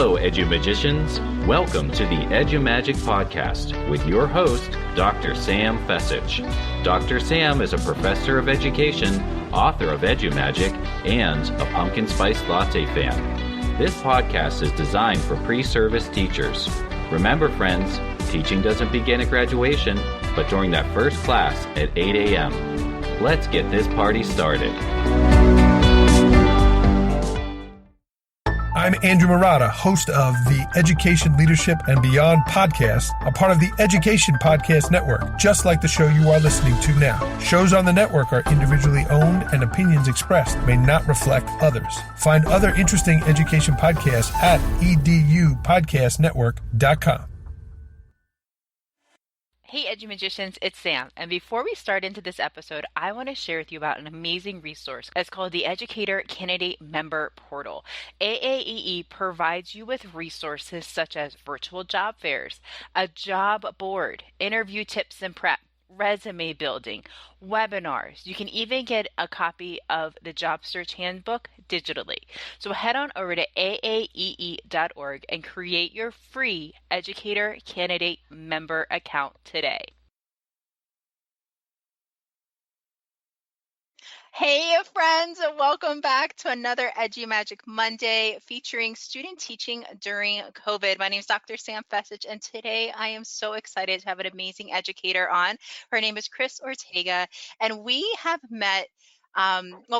Hello, Edu-Magicians. Welcome to the Edu-Magic Podcast with your host, Dr. Sam Fessich. Dr. Sam is a professor of education, author of Edu-Magic, and a pumpkin spice latte fan. This podcast is designed for pre-service teachers. Remember, friends, teaching doesn't begin at graduation, but during that first class at 8 a.m. Let's get this party started. I'm Andrew Murata, host of the Education, Leadership, and Beyond podcast, a part of the Education Podcast Network, just like the show you are listening to now. Shows on the network are individually owned and opinions expressed may not reflect others. Find other interesting education podcasts at edupodcastnetwork.com. Hey Edu-Magicians, it's Sam, and before we start into this episode, I want to share with you about an amazing resource. It's called the Educator Candidate Member Portal. AAEE provides you with resources such as virtual job fairs, a job board, interview tips and prep, resume building, webinars. You can even get a copy of the Job Search Handbook digitally. So head on over to aaee.org and create your free Educator Candidate Member account today. Hey friends, welcome back to another Edu-Magic Monday featuring student teaching during COVID. My name is Dr. Sam Fessich, and today I am so excited to have an amazing educator on. Her name is Christina Ortega, and we have met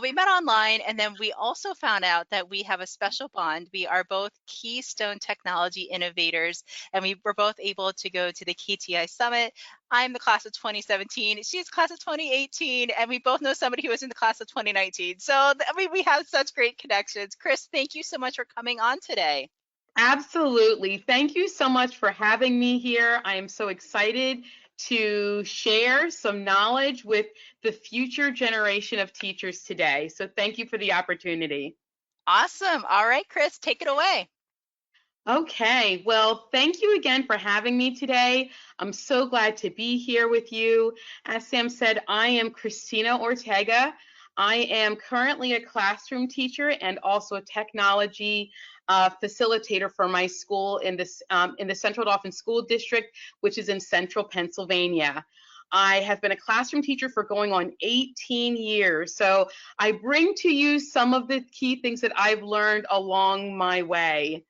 we met online, and then we also found out that we have a special bond. We are both Keystone Technology innovators, and we were both able to go to the KTI Summit. I'm the class of 2017. She's class of 2018, and we both know somebody who was in the class of 2019. So, we have such great connections. Chris, thank you so much for coming on today. Absolutely. Thank you so much for having me here. I am so excited to share some knowledge with the future generation of teachers today. So thank you for the opportunity. Awesome. All right, Chris, take it away. Okay, well, thank you again for having me today. I'm so glad to be here with you. As Sam said, I am Christina Ortega. I am currently a classroom teacher and also a technology facilitator for my school in the Central Dauphin School District, which is in central Pennsylvania. I have been a classroom teacher for going on 18 years. So I bring to you some of the key things that I've learned along my way.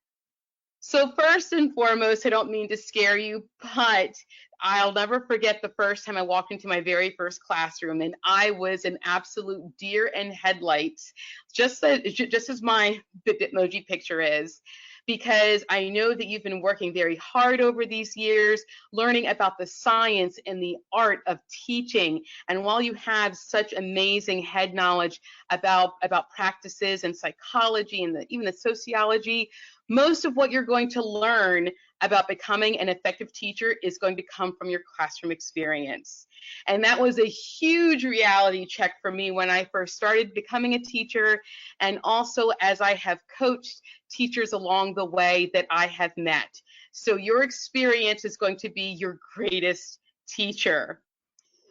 So first and foremost, I don't mean to scare you, but I'll never forget the first time I walked into my very first classroom, and I was an absolute deer in headlights, just as my Bitmoji picture is, because I know that you've been working very hard over these years, learning about the science and the art of teaching. And while you have such amazing head knowledge about practices and psychology and even the sociology, most of what you're going to learn about becoming an effective teacher is going to come from your classroom experience. And that was a huge reality check for me when I first started becoming a teacher, and also as I have coached teachers along the way that I have met. So your experience is going to be your greatest teacher.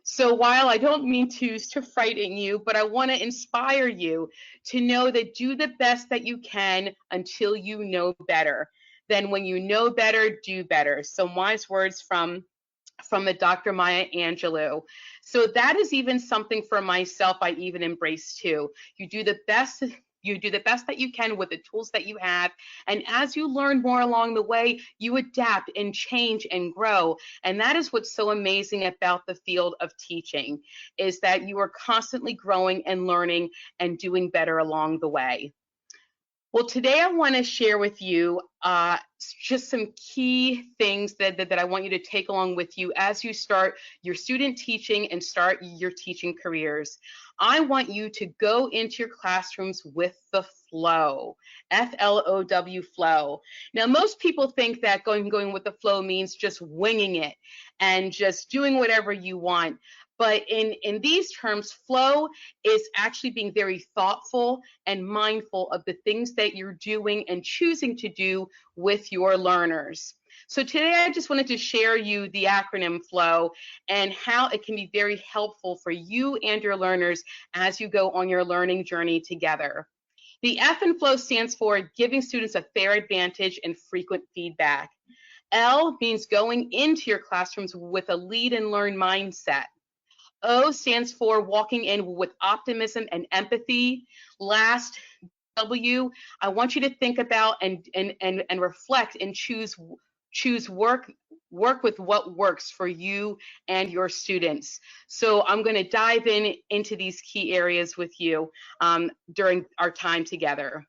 So while I don't mean to frighten you, but I want to inspire you to know that do the best that you can until you know better. Then when you know better, do better. Some wise words from the Dr. Maya Angelou. So that is even something for myself I even embrace too. You do the best that you can with the tools that you have. And as you learn more along the way, you adapt and change and grow. And that is what's so amazing about the field of teaching, is that you are constantly growing and learning and doing better along the way. Well, today I want to share with you just some key things that I want you to take along with you as you start your student teaching and start your teaching careers. I want you to go into your classrooms with the flow, F.L.O.W. flow. Now, most people think that going with the flow means just winging it and just doing whatever you want. But in these terms, flow is actually being very thoughtful and mindful of the things that you're doing and choosing to do with your learners. So today I just wanted to share you the acronym FLOW and how it can be very helpful for you and your learners as you go on your learning journey together. The F in FLOW stands for giving students a fair advantage and frequent feedback. L means going into your classrooms with a lead and learn mindset. O stands for walking in with optimism and empathy. Last, W, I want you to think about and reflect and choose work with what works for you and your students. So I'm going to dive into these key areas with you during our time together.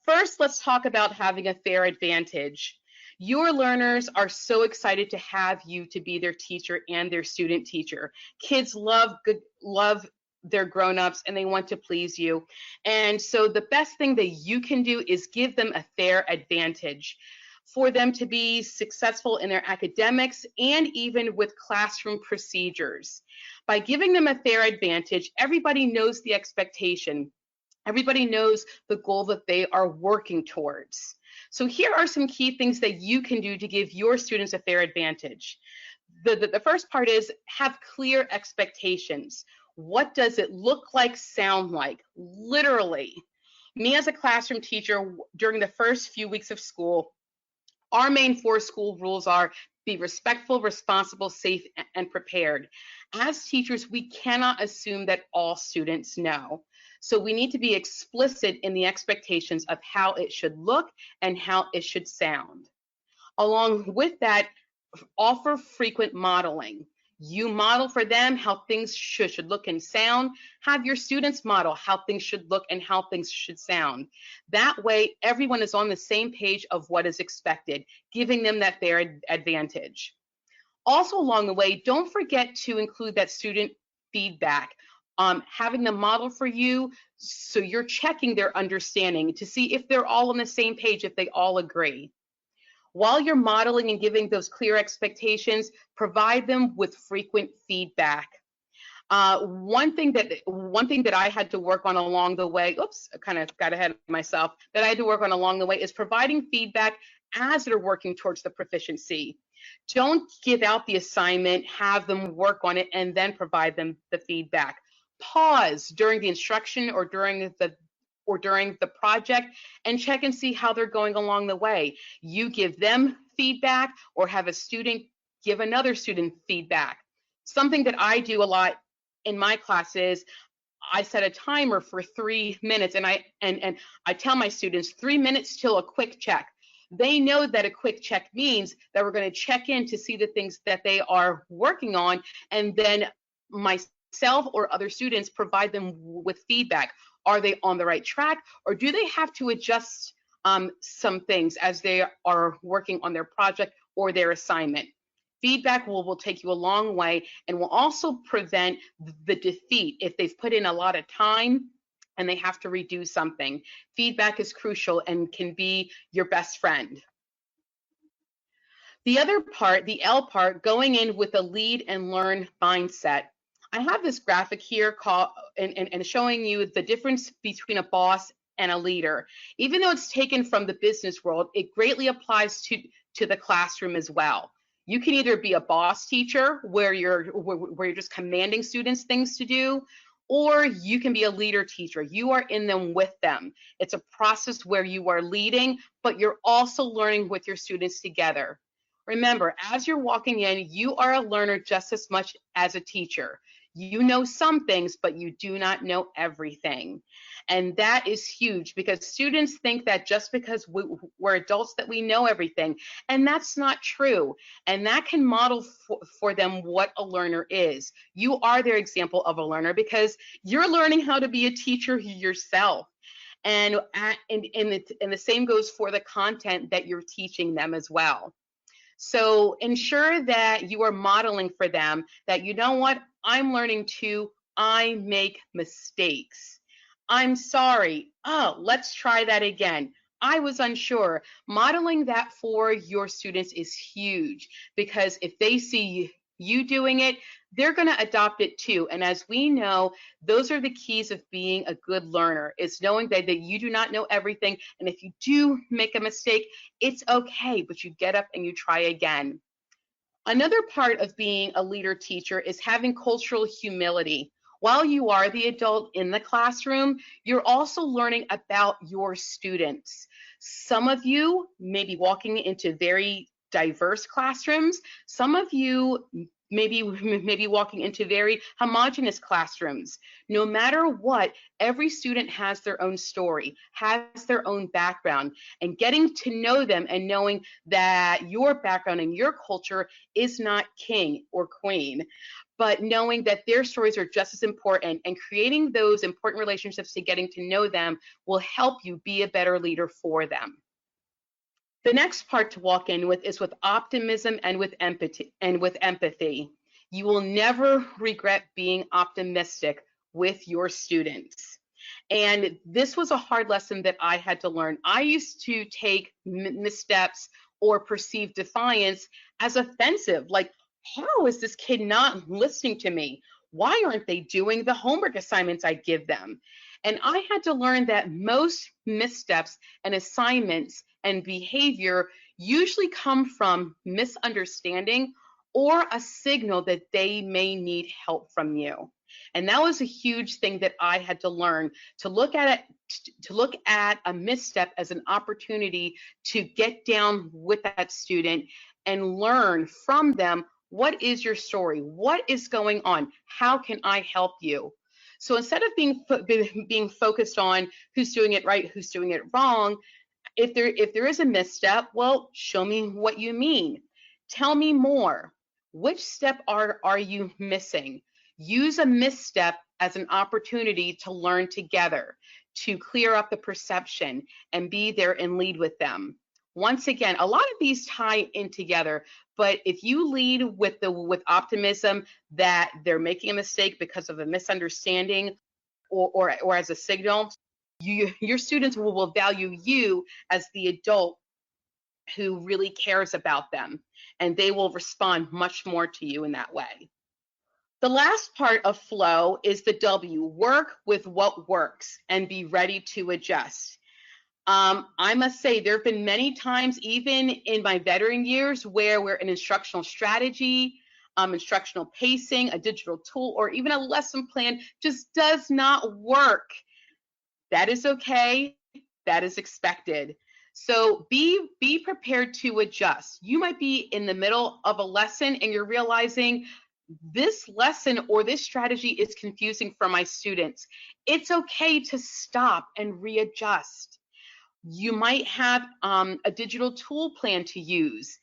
First, let's talk about having a fair advantage. Your learners are so excited to have you to be their teacher and their student teacher. Kids love their grown-ups and they want to please you. And so the best thing that you can do is give them a fair advantage for them to be successful in their academics and even with classroom procedures. By giving them a fair advantage, everybody knows the expectation. Everybody knows the goal that they are working towards. So here are some key things that you can do to give your students a fair advantage. The first part is have clear expectations. What does it look like, sound like? Literally. Me as a classroom teacher, during the first few weeks of school, our main 4 school rules are be respectful, responsible, safe, and prepared. As teachers, we cannot assume that all students know. So we need to be explicit in the expectations of how it should look and how it should sound. Along with that, offer frequent modeling. You model for them how things should look and sound. Have your students model how things should look and how things should sound. That way, everyone is on the same page of what is expected, giving them that fair advantage. Also along the way, don't forget to include that student feedback. Having them model for you, so you're checking their understanding to see if they're all on the same page, if they all agree. While you're modeling and giving those clear expectations, provide them with frequent feedback. One thing that I had to work on along the way, oops, I kind of got ahead of myself, that I had to work on along the way is providing feedback as they're working towards the proficiency. Don't give out the assignment, have them work on it, and then provide them the feedback. Pause during the instruction or during the project and check and see how they're going along the way. You give them feedback or have a student give another student feedback. Something that I do a lot in my classes, I set a timer for 3 minutes and I tell my students 3 minutes till a quick check. They know that a quick check means that we're going to check in to see the things that they are working on, and then myself or other students provide them with feedback. Are they on the right track, or do they have to adjust some things as they are working on their project or their assignment? Feedback will take you a long way and will also prevent the defeat if they've put in a lot of time and they have to redo something. Feedback is crucial and can be your best friend. The other part, the L part, going in with a lead and learn mindset. I have this graphic here called and showing you the difference between a boss and a leader. Even though it's taken from the business world, it greatly applies to the classroom as well. You can either be a boss teacher where you're just commanding students things to do, or you can be a leader teacher. You are in them with them. It's a process where you are leading, but you're also learning with your students together. Remember, as you're walking in, you are a learner just as much as a teacher. You know some things, but you do not know everything. And that is huge because students think that just because we're adults that we know everything, and that's not true. And that can model for them what a learner is. You are their example of a learner because you're learning how to be a teacher yourself. And the same goes for the content that you're teaching them as well. So ensure that you are modeling for them that, you know what, I'm learning too. I make mistakes. I'm sorry. Oh, let's try that again. I was unsure. Modeling that for your students is huge because if they see you doing it, they're going to adopt it too. And as we know, those are the keys of being a good learner. It's knowing that you do not know everything. And if you do make a mistake, it's okay, but you get up and you try again. Another part of being a leader teacher is having cultural humility. While you are the adult in the classroom, you're also learning about your students. Some of you may be walking into very diverse classrooms. Some of you maybe walking into very homogeneous classrooms. No matter what, every student has their own story, has their own background, and getting to know them and knowing that your background and your culture is not king or queen, but knowing that their stories are just as important, and creating those important relationships to getting to know them will help you be a better leader for them. The next part to walk in with is with optimism and with empathy. You will never regret being optimistic with your students. And this was a hard lesson that I had to learn. I used to take missteps or perceived defiance as offensive. Like, how is this kid not listening to me? Why aren't they doing the homework assignments I give them? And I had to learn that most missteps and assignments and behavior usually come from misunderstanding or a signal that they may need help from you. And that was a huge thing that I had to learn, to look at a misstep as an opportunity to get down with that student and learn from them, what is your story? What is going on? How can I help you? So instead of being focused on who's doing it right, who's doing it wrong, if there is a misstep, well, show me what you mean. Tell me more. Which step are you missing? Use a misstep as an opportunity to learn together, to clear up the perception and be there and lead with them. Once again, a lot of these tie in together, but if you lead with optimism that they're making a mistake because of a misunderstanding or as a signal, your students will value you as the adult who really cares about them, and they will respond much more to you in that way. The last part of flow is the W, work with what works and be ready to adjust. I must say there have been many times, even in my veteran years, where an instructional strategy, instructional pacing, a digital tool, or even a lesson plan just does not work. That is okay. That is expected. So be prepared to adjust. You might be in the middle of a lesson and you're realizing this lesson or this strategy is confusing for my students. It's okay to stop and readjust. You might have a digital tool plan to use.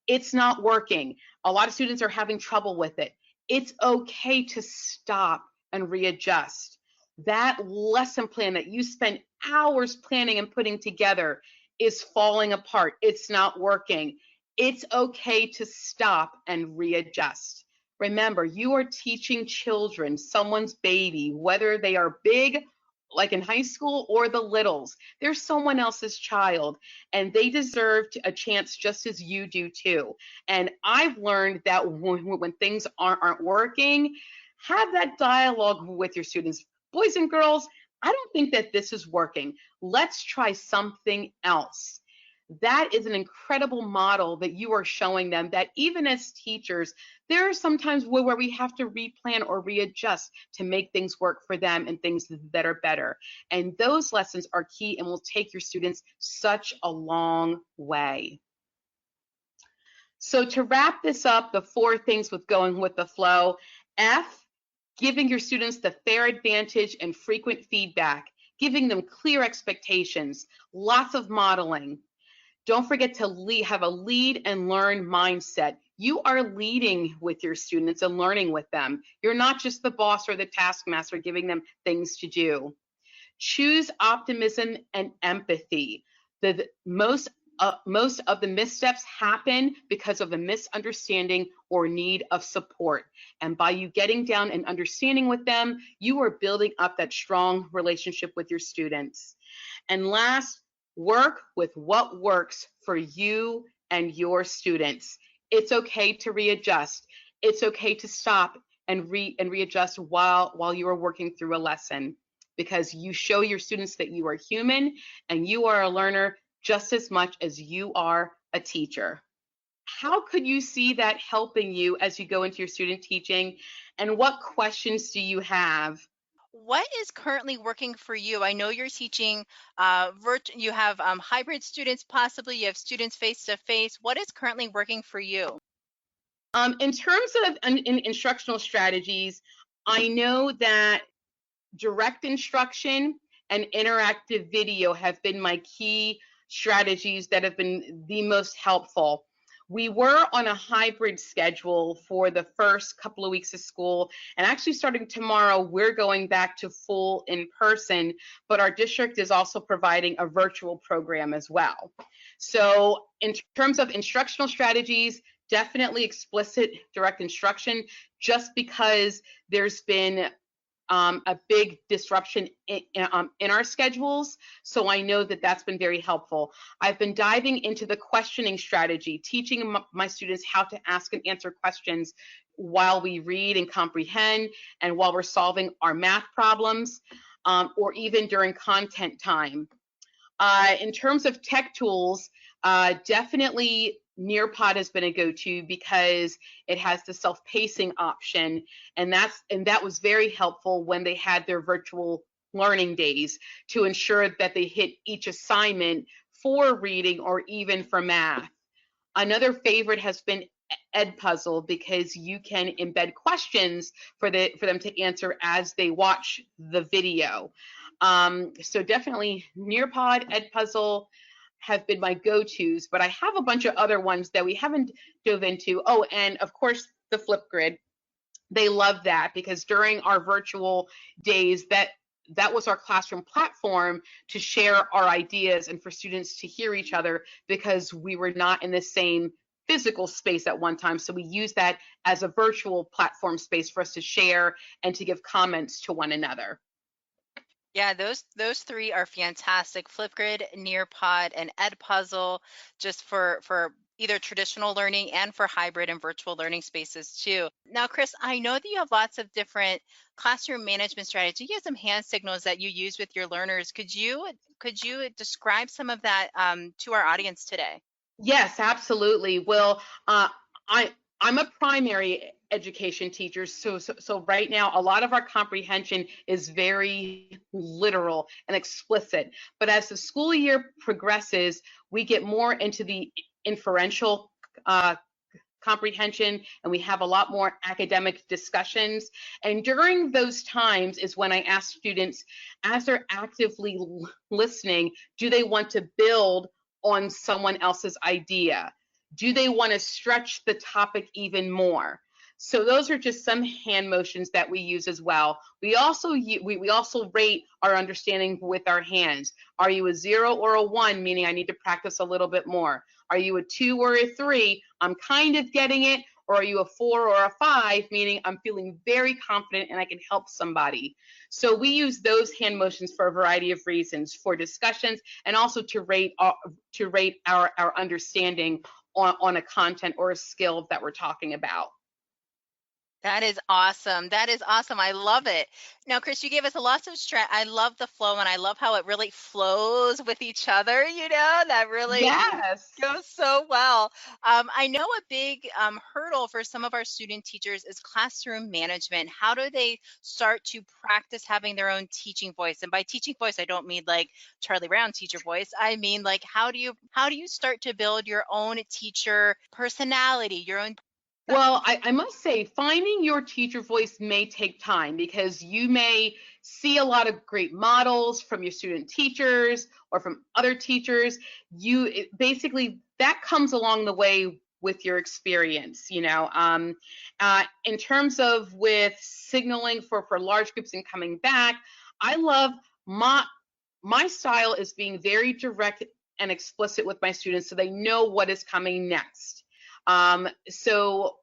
It's not working. A lot of students are having trouble with it. It's okay to stop and readjust. That lesson plan that you spent hours planning and putting together is falling apart. It's not working. It's okay to stop and readjust. Remember, you are teaching children, someone's baby, whether they are big, like in high school, or the littles. They're someone else's child, and they deserve a chance just as you do too. And I've learned that when things aren't working, have that dialogue with your students. Boys and girls, I don't think that this is working. Let's try something else. That is an incredible model that you are showing them, that even as teachers, there are some times where we have to replan or readjust to make things work for them and things that are better. And those lessons are key and will take your students such a long way. So to wrap this up, the 4 things with going with the flow: F, giving your students the fair advantage and frequent feedback, giving them clear expectations, lots of modeling. Don't forget to have a lead and learn mindset. You are leading with your students and learning with them. You're not just the boss or the taskmaster giving them things to do. Choose optimism and empathy. Most of the missteps happen because of a misunderstanding or need of support. And by you getting down and understanding with them, you are building up that strong relationship with your students. And last, work with what works for you and your students. It's okay to readjust. It's okay to stop and readjust while you are working through a lesson, because you show your students that you are human and you are a learner just as much as you are a teacher. how could you see that helping you as you go into your student teaching? And what questions do you have? What is currently working for you? I know you're teaching you have hybrid students, possibly you have students face to face. What is currently working for you? In terms of instructional strategies, I know that direct instruction and interactive video have been my key strategies that have been the most helpful. We were on a hybrid schedule for the first couple of weeks of school, and actually starting tomorrow, we're going back to full in person, but our district is also providing a virtual program as well. So in terms of instructional strategies, definitely explicit direct instruction, just because there's been a big disruption in our schedules. So I know that that's been very helpful. I've been diving into the questioning strategy, teaching my students how to ask and answer questions while we read and comprehend, and while we're solving our math problems, or even during content time. In terms of tech tools, definitely Nearpod has been a go-to because it has the self-pacing option, and that was very helpful when they had their virtual learning days to ensure that they hit each assignment for reading or even for math. Another favorite has been Edpuzzle, because you can embed questions for them to answer as they watch the video. So definitely Nearpod, Edpuzzle have been my go-tos, but I have a bunch of other ones that we haven't dove into. Oh, and of course the Flipgrid. They love that because during our virtual days, that was our classroom platform to share our ideas and for students to hear each other, because we were not in the same physical space at one time. So we use that as a virtual platform space for us to share and to give comments to one another. Yeah, those three are fantastic. Flipgrid, Nearpod, and Edpuzzle, just for either traditional learning and for hybrid and virtual learning spaces too. Now, Chris, I know that you have lots of different classroom management strategies. You have some hand signals that you use with your learners. Could you describe some of that to our audience today? Yes, absolutely. Well, I'm a primary education teacher, so right now a lot of our comprehension is very literal and explicit. But as the school year progresses, we get more into the inferential comprehension, and we have a lot more academic discussions. And during those times is when I ask students, as they're actively listening, do they want to build on someone else's idea? Do they want to stretch the topic even more? So those are just some hand motions that we use as well. We also rate our understanding with our hands. Are you a 0 or a 1, meaning I need to practice a little bit more? Are you a 2 or a 3? I'm kind of getting it. Or are you a 4 or a 5, meaning I'm feeling very confident and I can help somebody? So we use those hand motions for a variety of reasons, for discussions, and also to rate our understanding on a content or a skill that we're talking about. That is awesome. That is awesome. I love it. Now, Chris, you gave us a lot of I love the flow, and I love how it really flows with each other. That really Yes. goes so well. I know a big hurdle for some of our student teachers is classroom management. How do they start to practice having their own teaching voice? And by teaching voice, I don't mean like Charlie Brown teacher voice. I mean, like, how do you start to build your own teacher personality, your own. Well, I must say, finding your teacher voice may take time, because you may see a lot of great models from your student teachers or from other teachers. Basically, that comes along the way with your experience. In terms of with signaling for large groups and coming back, I love my style is being very direct and explicit with my students so they know what is coming next. So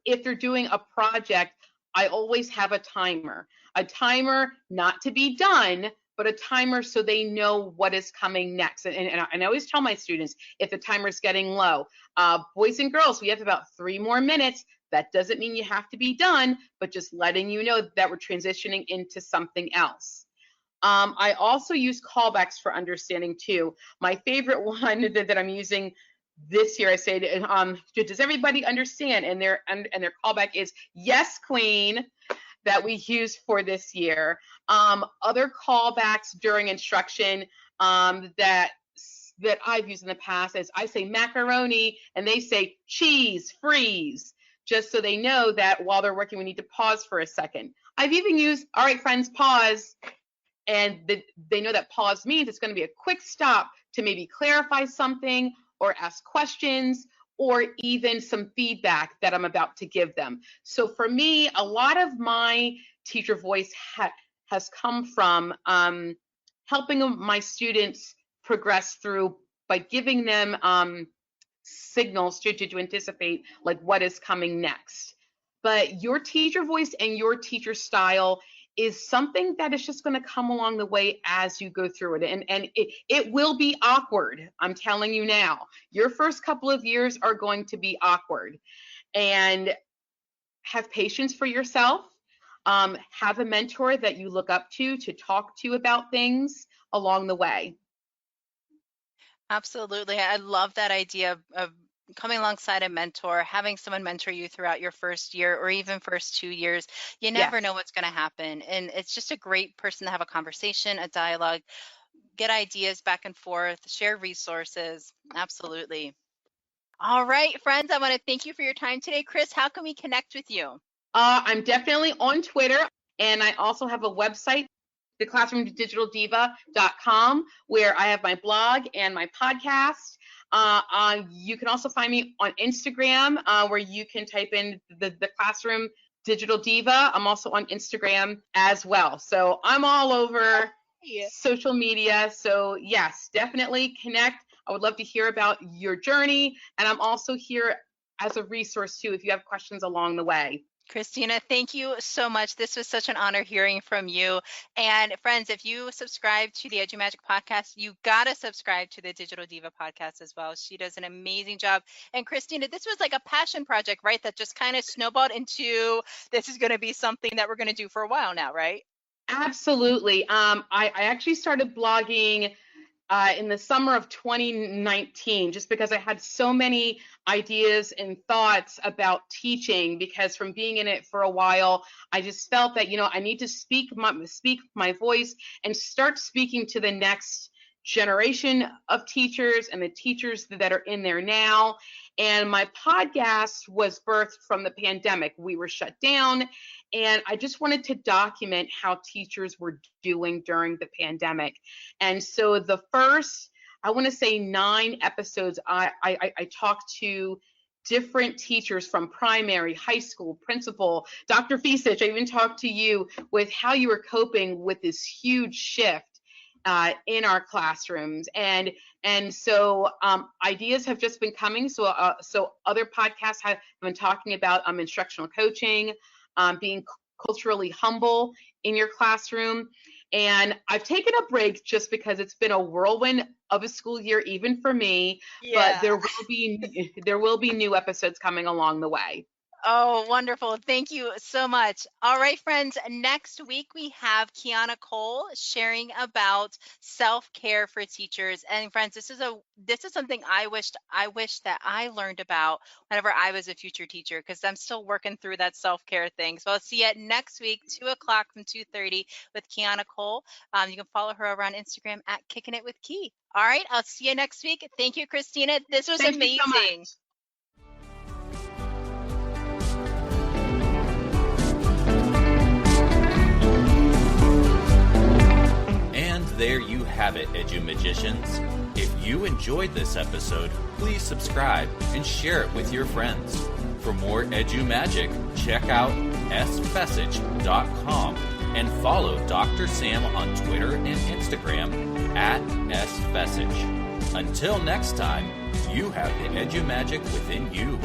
if they're doing a project, I always have a timer not to be done, but a timer so they know what is coming next. And I always tell my students, if the timer's getting low, boys and girls, we have about 3 more minutes. That doesn't mean you have to be done, but just letting you know that we're transitioning into something else. I also use callbacks for understanding too. My favorite one that I'm using this year I say, does everybody understand? And their callback is, yes, queen, that we use for this year. Other callbacks during instruction that I've used in the past is I say macaroni and they say cheese, freeze, just so they know that while they're working, we need to pause for a second. I've even used, all right, friends, pause. And they know that pause means it's going to be a quick stop to maybe clarify something or ask questions or even some feedback that I'm about to give them. So for me, a lot of my teacher voice has come from helping my students progress through by giving them signals to anticipate like what is coming next. But your teacher voice and your teacher style is something that is just going to come along the way as you go through it. And it will be awkward. I'm telling you now, your first couple of years are going to be awkward. And have patience for yourself. Have a mentor that you look up to talk to about things along the way. Absolutely. I love that idea of coming alongside a mentor, having someone mentor you throughout your first year or even first 2 years. You never know what's going to happen. And it's just a great person to have a conversation, a dialogue, get ideas back and forth, share resources. Absolutely. All right, friends, I want to thank you for your time today. Chris, how can we connect with you? I'm definitely on Twitter, and I also have a website, theclassroomdigitaldiva.com, where I have my blog and my podcast. You can also find me on Instagram, where you can type in the Classroom Digital Diva. I'm also on Instagram as well. So I'm all over social media. So yes, definitely connect. I would love to hear about your journey. And I'm also here as a resource too, if you have questions along the way. Christina, thank you so much. This was such an honor hearing from you. And friends, if you subscribe to the EduMagic podcast, you got to subscribe to the Digital Diva podcast as well. She does an amazing job. And Christina, this was like a passion project, right? That just kind of snowballed into this is going to be something that we're going to do for a while now, right? Absolutely. I actually started blogging in the summer of 2019, just because I had so many ideas and thoughts about teaching, because from being in it for a while, I just felt that, I need to speak my voice and start speaking to the next generation of teachers and the teachers that are in there now. And my podcast was birthed from the pandemic. We were shut down, and I just wanted to document how teachers were doing during the pandemic. And so the first, I want to say 9 episodes, I talked to different teachers from primary, high school, principal, Dr. Fesich. I even talked to you with how you were coping with this huge shift in our classrooms, and so ideas have just been coming. So other podcasts have been talking about instructional coaching, being culturally humble in your classroom, and I've taken a break just because it's been a whirlwind of a school year, even for me. But there will be new episodes coming along the way. Oh, wonderful. Thank you so much. All right, friends, next week we have Kiana Cole sharing about self-care for teachers. And friends, this is something I wish that I learned about whenever I was a future teacher, because I'm still working through that self-care thing. So I'll see you next week, 2:00 from 2:30 with Kiana Cole. You can follow her over on Instagram at Kicking It with Key. All right, I'll see you next week. Thank you, Christina. This was amazing. Thank you so much. There you have it, EduMagicians. If you enjoyed this episode, please subscribe and share it with your friends. For more EduMagic, check out sfessage.com and follow Dr. Sam on Twitter and Instagram at sfessage. Until next time, you have the EduMagic within you.